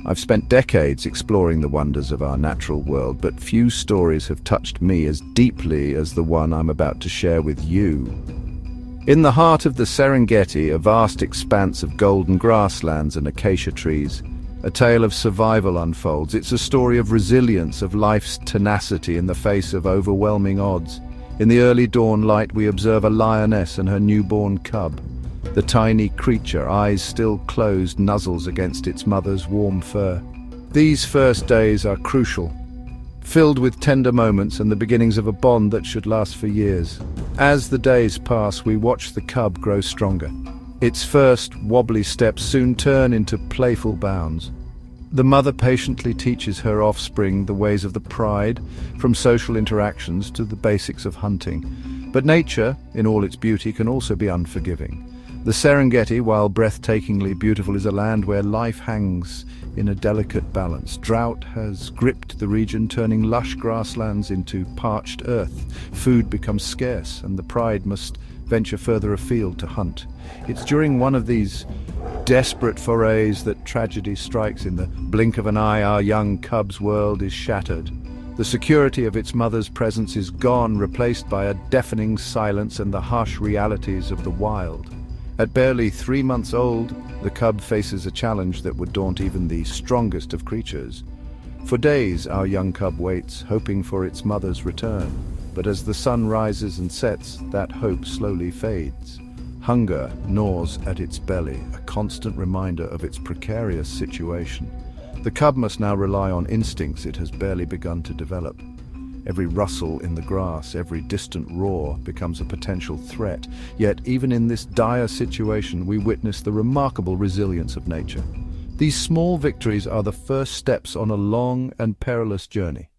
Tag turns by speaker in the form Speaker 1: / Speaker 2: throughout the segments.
Speaker 1: I've spent decades exploring the wonders of our natural world, but few stories have touched me as deeply as the one I'm about to share with you. In the heart of the Serengeti, a vast expanse of golden grasslands and acacia trees, a tale of survival unfolds. It's a story of resilience, of life's tenacity in the face of overwhelming odds. In the early dawn light, we observe a lioness and her newborn cub. The tiny creature, eyes still closed, nuzzles against its mother's warm fur. These first days are crucial, filled with tender moments and the beginnings of a bond that should last for years. As the days pass, we watch the cub grow stronger. Its first wobbly steps soon turn into playful bounds. The mother patiently teaches her offspring the ways of the pride, from social interactions to the basics of hunting. But nature, in all its beauty, can also be unforgiving. The Serengeti, while breathtakingly beautiful, is a land where life hangs in a delicate balance. Drought has gripped the region, turning lush grasslands into parched earth. Food becomes scarce, and the pride must venture further afield to hunt. It's during one of these desperate forays that tragedy strikes. In the blink of an eye, our young cub's world is shattered. The security of its mother's presence is gone, replaced by a deafening silence and the harsh realities of the wild. At barely 3 months old, the cub faces a challenge that would daunt even the strongest of creatures. For days, our young cub waits, hoping for its mother's return. But as the sun rises and sets, that hope slowly fades. Hunger gnaws at its belly, a constant reminder of its precarious situation. The cub must now rely on instincts it has barely begun to develop. Every rustle in the grass, every distant roar becomes a potential threat. Yet even in this dire situation, we witness the remarkable resilience of nature. These small victories are the first steps on a long and perilous journey.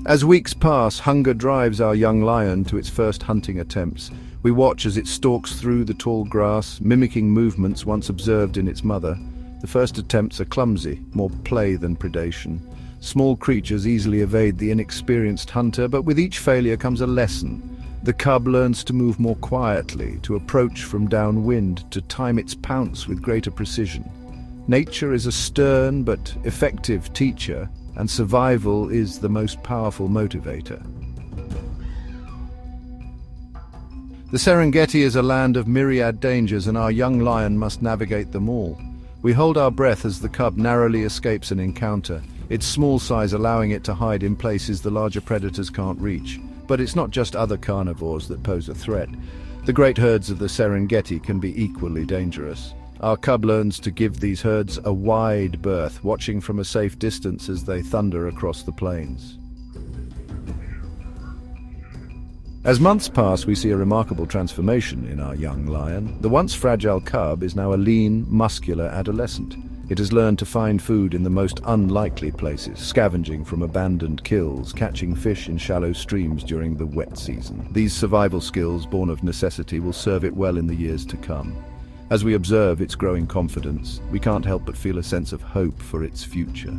Speaker 1: As weeks pass, hunger drives our young lion to its first hunting attempts. We watch as it stalks through the tall grass, mimicking movements once observed in its mother. The first attempts are clumsy, more play than predation. Small creatures easily evade the inexperienced hunter, but with each failure comes a lesson. The cub learns to move more quietly, to approach from downwind, to time its pounce with greater precision. Nature is a stern but effective teacher, and survival is the most powerful motivator. The Serengeti is a land of myriad dangers, and our young lion must navigate them all. We hold our breath as the cub narrowly escapes an encounter, its small size allowing it to hide in places the larger predators can't reach. But it's not just other carnivores that pose a threat. The great herds of the Serengeti can be equally dangerous. Our cub learns to give these herds a wide berth, watching from a safe distance as they thunder across the plains. As months pass, we see a remarkable transformation in our young lion. The once fragile cub is now a lean, muscular adolescent. It has learned to find food in the most unlikely places, scavenging from abandoned kills, catching fish in shallow streams during the wet season. These survival skills, born of necessity, will serve it well in the years to come. As we observe its growing confidence, we can't help but feel a sense of hope for its future.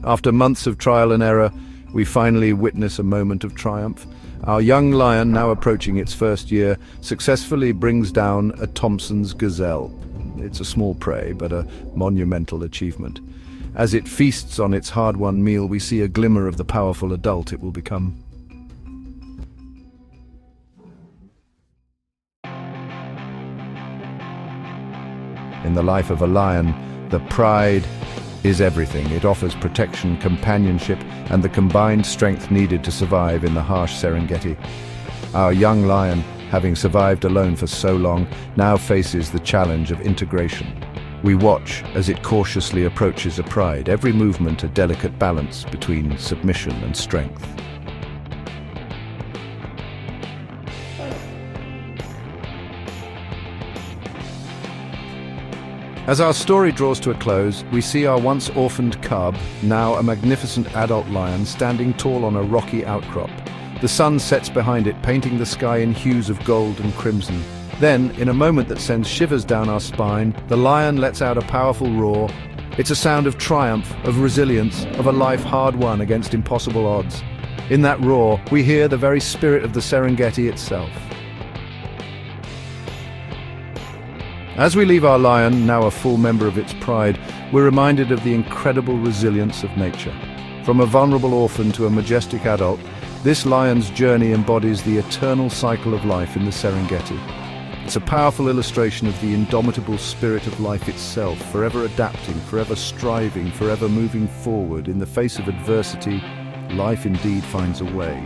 Speaker 1: After months of trial and error, we finally witness a moment of triumph. Our young lion, now approaching its first year, successfully brings down a Thompson's gazelle. It's a small prey, but a monumental achievement. As it feasts on its hard-won meal, we see a glimmer of the powerful adult it will become. In the life of a lion, the pride is everything. It offers protection, companionship, and the combined strength needed to survive in the harsh Serengeti. Our young lion, having survived alone for so long, now faces the challenge of integration. We watch as it cautiously approaches a pride, every movement a delicate balance between submission and strength. As our story draws to a close, we see our once orphaned cub, now a magnificent adult lion, standing tall on a rocky outcrop. The sun sets behind it, painting the sky in hues of gold and crimson. Then, in a moment that sends shivers down our spine, the lion lets out a powerful roar. It's a sound of triumph, of resilience, of a life hard won against impossible odds. In that roar, we hear the very spirit of the Serengeti itself. As we leave our lion, now a full member of its pride, we're reminded of the incredible resilience of nature. From a vulnerable orphan to a majestic adult, this lion's journey embodies the eternal cycle of life in the Serengeti. It's a powerful illustration of the indomitable spirit of life itself, forever adapting, forever striving, forever moving forward. In the face of adversity, life indeed finds a way.